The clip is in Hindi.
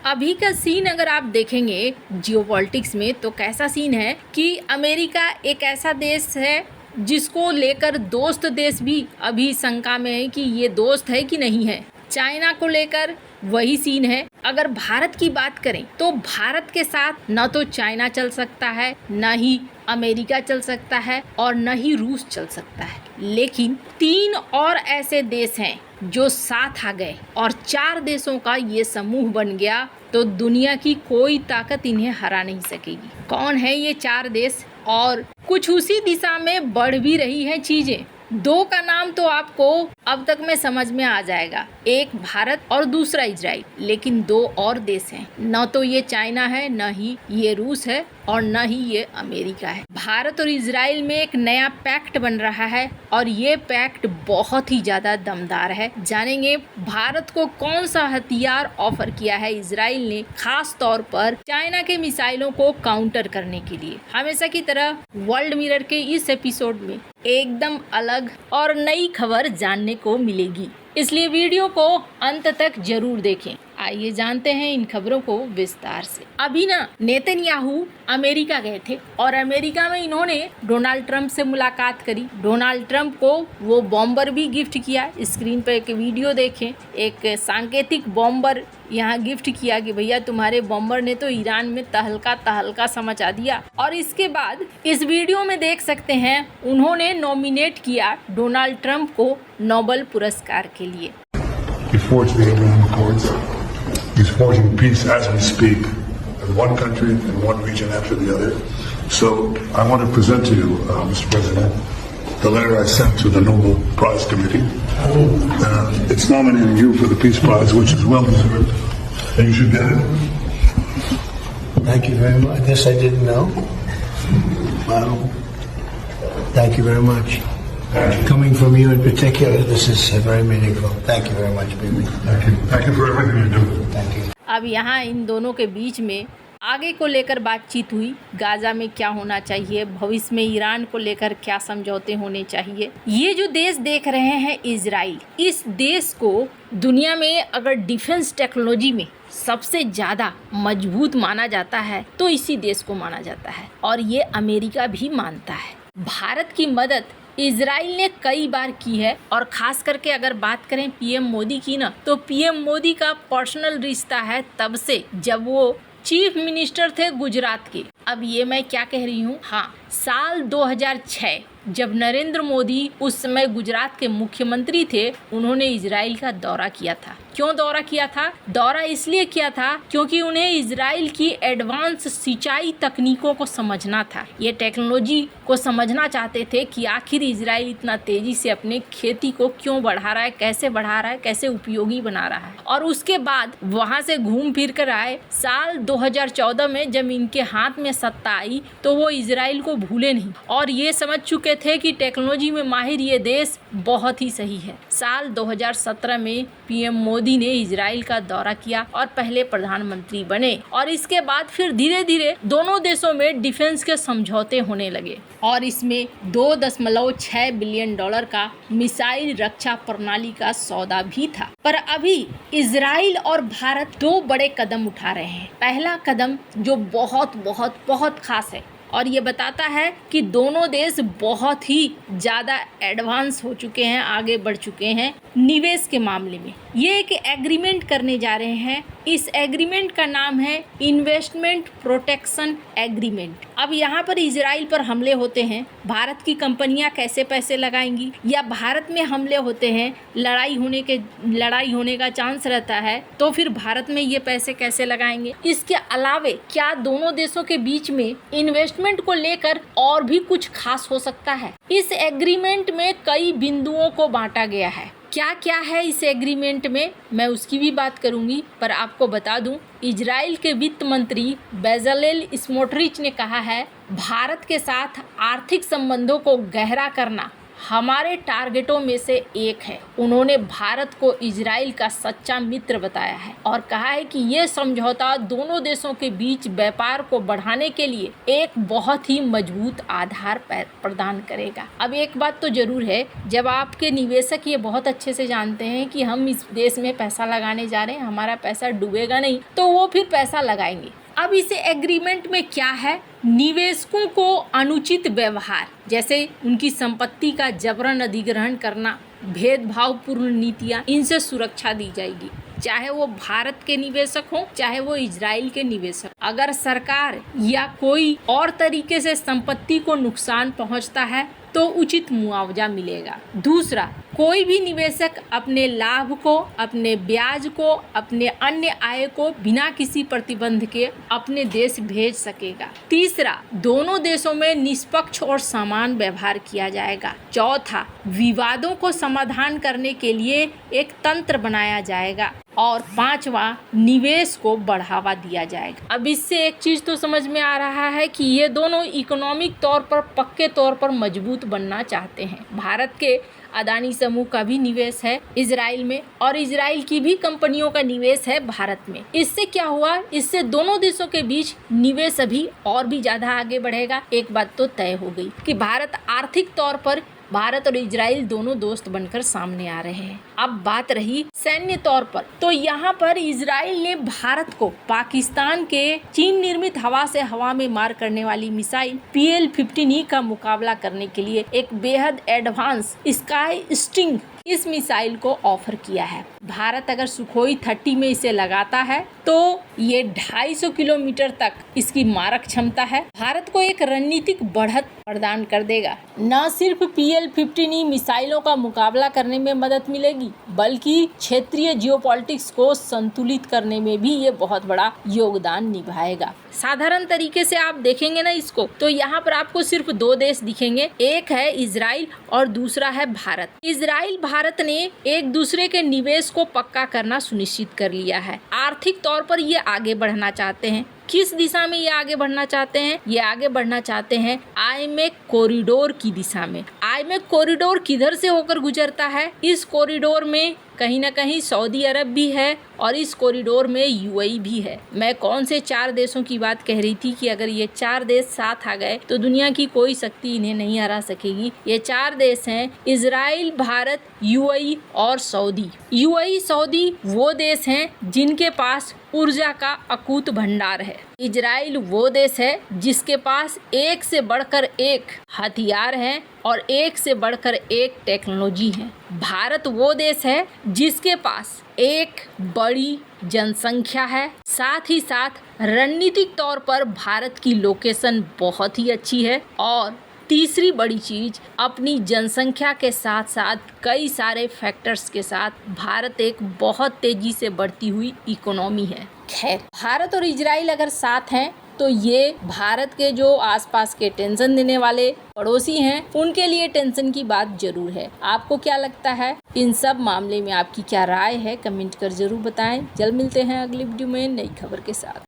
अभी का सीन अगर आप देखेंगे जियोपॉलिटिक्स में तो कैसा सीन है कि अमेरिका एक ऐसा देश है जिसको लेकर दोस्त देश भी अभी शंका में है कि ये दोस्त है कि नहीं है। चाइना को लेकर वही सीन है। अगर भारत की बात करें तो भारत के साथ न तो चाइना चल सकता है, न ही अमेरिका चल सकता है और न ही रूस चल सकता है। लेकिन 3 और ऐसे देश हैं जो साथ आ गए और 4 देशों का ये समूह बन गया तो दुनिया की कोई ताकत इन्हें हरा नहीं सकेगी। कौन है ये 4 देश और कुछ उसी दिशा में बढ़ भी रही है चीजें। 2 का नाम तो आपको अब तक में समझ में आ जाएगा, एक भारत और दूसरा इजराइल। लेकिन 2 और देश हैं, न तो ये चाइना है, न ही ये रूस है और न ही ये अमेरिका है। भारत और इजराइल में एक नया पैक्ट बन रहा है और ये पैक्ट बहुत ही ज्यादा दमदार है। जानेंगे भारत को कौन सा हथियार ऑफर किया है इजराइल ने, खास तौर पर चाइना के मिसाइलों को काउंटर करने के लिए। हमेशा की तरह वर्ल्ड मिरर के इस एपिसोड में एकदम अलग और नई खबर जानने को मिलेगी, इसलिए वीडियो को अंत तक जरूर देखें। आइए जानते हैं इन खबरों को विस्तार से। अभी नेतन्याहू अमेरिका गए थे और अमेरिका में इन्होंने डोनाल्ड ट्रंप से मुलाकात करी। डोनाल्ड ट्रंप को वो बॉम्बर भी गिफ्ट किया। स्क्रीन पर एक वीडियो देखें, एक सांकेतिक बॉम्बर यहाँ गिफ्ट किया कि भैया तुम्हारे बॉम्बर ने तो ईरान में तहलका तहलका सा मचा दिया। और इसके बाद इस वीडियो में देख सकते हैं उन्होंने नॉमिनेट किया डोनाल्ड ट्रंप को नोबेल पुरस्कार के लिए। He's forging peace as we speak, in one country and one region after the other. So I want to present to you, Mr. President, the letter I sent to the Nobel Prize Committee. It's nominating you for the Peace Prize, which is well deserved, and you should get it. Thank you very much. This I didn't know. Wow. Thank you very much. Coming from you in particular, this is very meaningful. Thank you very much, baby. Thank you. Thank you for everything you do. Thank you. अब यहाँ इन दोनों के बीच में आगे को लेकर बातचीत हुई। गाजा में क्या होना चाहिए, भविष्य में ईरान को लेकर क्या समझौते होने चाहिए। ये जो देश देख रहे हैं इजराइल, इस देश को दुनिया में अगर डिफेंस टेक्नोलॉजी में सबसे ज़्यादा मजबूत माना जाता है तो इसी देश को माना जाता है और ये अमेरिका भी मानता है। भारत की मदद इजराइल ने कई बार की है और खास करके अगर बात करें पीएम मोदी की ना, तो पीएम मोदी का पर्सनल रिश्ता है तब से जब वो चीफ मिनिस्टर थे गुजरात के। अब ये मैं क्या कह रही हूँ, हाँ, साल 2006 जब नरेंद्र मोदी उस समय गुजरात के मुख्यमंत्री थे, उन्होंने इजराइल का दौरा किया था। क्यों दौरा किया था? दौरा इसलिए किया था क्योंकि उन्हें इजराइल की एडवांस सिंचाई तकनीकों को समझना था। ये टेक्नोलॉजी को समझना चाहते थे कि आखिर इजराइल इतना तेजी से अपने खेती को क्यों बढ़ा रहा है, कैसे बढ़ा रहा है, कैसे उपयोगी बना रहा है। और उसके बाद वहाँ से घूम फिर कर आए। साल 2014 में जब इनके हाथ में सत्ता आई तो वो इजराइल को भूले नहीं और ये समझ चुके थे कि टेक्नोलॉजी में माहिर ये देश बहुत ही सही है। साल 2017 में पीएम मोदी ने इजराइल का दौरा किया और पहले प्रधानमंत्री बने और इसके बाद फिर धीरे धीरे दोनों देशों में डिफेंस के समझौते होने लगे और इसमें $2.6 बिलियन का मिसाइल रक्षा प्रणाली का सौदा भी था। पर अभी इजराइल और भारत 2 बड़े कदम उठा रहे हैं। पहला कदम जो बहुत बहुत बहुत खास है और ये बताता है कि दोनों देश बहुत ही ज़्यादा एडवांस हो चुके हैं, आगे बढ़ चुके हैं निवेश के मामले में। ये एक एग्रीमेंट करने जा रहे हैं। इस एग्रीमेंट का नाम है इन्वेस्टमेंट प्रोटेक्शन एग्रीमेंट। अब यहाँ पर इजराइल पर हमले होते हैं, भारत की कंपनियां कैसे पैसे लगाएंगी, या भारत में हमले होते हैं, लड़ाई होने का चांस रहता है, तो फिर भारत में ये पैसे कैसे लगाएंगे। इसके अलावे क्या दोनों देशों के बीच में इन्वेस्टमेंट को लेकर और भी कुछ खास हो सकता है। इस एग्रीमेंट में कई बिंदुओं को बांटा गया है। क्या क्या है इस एग्रीमेंट में, मैं उसकी भी बात करूंगी। पर आपको बता दूं, इजराइल के वित्त मंत्री बेजलेल स्मोट्रिच ने कहा है भारत के साथ आर्थिक संबंधों को गहरा करना हमारे टारगेटों में से एक है। उन्होंने भारत को इजराइल का सच्चा मित्र बताया है और कहा है कि ये समझौता दोनों देशों के बीच व्यापार को बढ़ाने के लिए एक बहुत ही मजबूत आधार प्रदान करेगा। अब एक बात तो जरूर है, जब आपके निवेशक ये बहुत अच्छे से जानते हैं कि हम इस देश में पैसा लगाने जा रहे हैं, हमारा पैसा डूबेगा नहीं, तो वो फिर पैसा लगाएंगे। अब इस एग्रीमेंट में क्या है, निवेशकों को अनुचित व्यवहार जैसे उनकी संपत्ति का जबरन अधिग्रहण करना, भेदभावपूर्ण नीतियां, इनसे सुरक्षा दी जाएगी, चाहे वो भारत के निवेशक हो चाहे वो इजराइल के निवेशक। अगर सरकार या कोई और तरीके से संपत्ति को नुकसान पहुंचता है तो उचित मुआवजा मिलेगा। दूसरा, कोई भी निवेशक अपने लाभ को, अपने ब्याज को, अपने अन्य आय को बिना किसी प्रतिबंध के अपने देश भेज सकेगा। तीसरा, दोनों देशों में निष्पक्ष और समान व्यवहार किया जाएगा। चौथा, विवादों को समाधान करने के लिए एक तंत्र बनाया जाएगा। और पांचवा, निवेश को बढ़ावा दिया जाएगा। अब इससे एक चीज तो समझ में आ रहा है कि ये दोनों इकोनॉमिक तौर पर पक्के तौर पर मजबूत बनना चाहते हैं। भारत के अदानी समूह का भी निवेश है इजराइल में और इजराइल की भी कंपनियों का निवेश है भारत में। इससे क्या हुआ, इससे दोनों देशों के बीच निवेश अभी और भी ज्यादा आगे बढ़ेगा। एक बात तो तय हो गई कि भारत और इजराइल दोनों दोस्त बनकर सामने आ रहे हैं। अब बात रही सैन्य तौर पर, तो यहाँ पर इजराइल ने भारत को पाकिस्तान के चीन निर्मित हवा से हवा में मार करने वाली मिसाइल PL-15E का मुकाबला करने के लिए एक बेहद एडवांस स्काई स्टिंग इस मिसाइल को ऑफर किया है। भारत अगर सुखोई 30 में इसे लगाता है तो ये 250 किलोमीटर तक इसकी मारक क्षमता है। भारत को एक रणनीतिक बढ़त प्रदान कर देगा। न सिर्फ PL-15E मिसाइलों का मुकाबला करने में मदद मिलेगी बल्कि क्षेत्रीय जियोपॉलिटिक्स को संतुलित करने में भी ये बहुत बड़ा योगदान निभाएगा। साधारण तरीके से आप देखेंगे ना इसको, तो यहाँ पर आपको सिर्फ दो देश दिखेंगे, एक है इजराइल और दूसरा है भारत। इजराइल भारत ने एक दूसरे के निवेश को पक्का करना सुनिश्चित कर लिया है। आर्थिक तौर पर ये आगे बढ़ना चाहते हैं। किस दिशा में ये आगे बढ़ना चाहते हैं? ये आगे बढ़ना चाहते हैं IMEC कॉरिडोर की दिशा में। IMEC कॉरिडोर किधर से होकर गुजरता है? इस कॉरिडोर में कहीं ना कहीं सऊदी अरब भी है और इस कॉरिडोर में UAE भी है। मैं कौन से 4 देशों की बात कह रही थी कि अगर ये 4 देश साथ आ गए तो दुनिया की कोई शक्ति इन्हें नहीं हरा सकेगी। ये 4 देश हैं इजराइल, भारत, UAE और सऊदी। UAE, सऊदी वो देश हैं जिनके पास ऊर्जा का अकूत भंडार है। इजराइल वो देश है जिसके पास एक से बढ़कर एक हथियार है और एक से बढ़कर एक टेक्नोलॉजी है। भारत वो देश है जिसके पास एक बड़ी जनसंख्या है, साथ ही साथ रणनीतिक तौर पर भारत की लोकेशन बहुत ही अच्छी है और तीसरी बड़ी चीज, अपनी जनसंख्या के साथ साथ कई सारे फैक्टर्स के साथ भारत एक बहुत तेजी से बढ़ती हुई इकोनॉमी है। खैर, भारत और इजराइल अगर साथ हैं तो ये भारत के जो आसपास के टेंशन देने वाले पड़ोसी हैं उनके लिए टेंशन की बात जरूर है। आपको क्या लगता है? इन सब मामले में आपकी क्या राय है? कमेंट कर जरूर बताएं। जल्द मिलते हैं अगली वीडियो में नई खबर के साथ।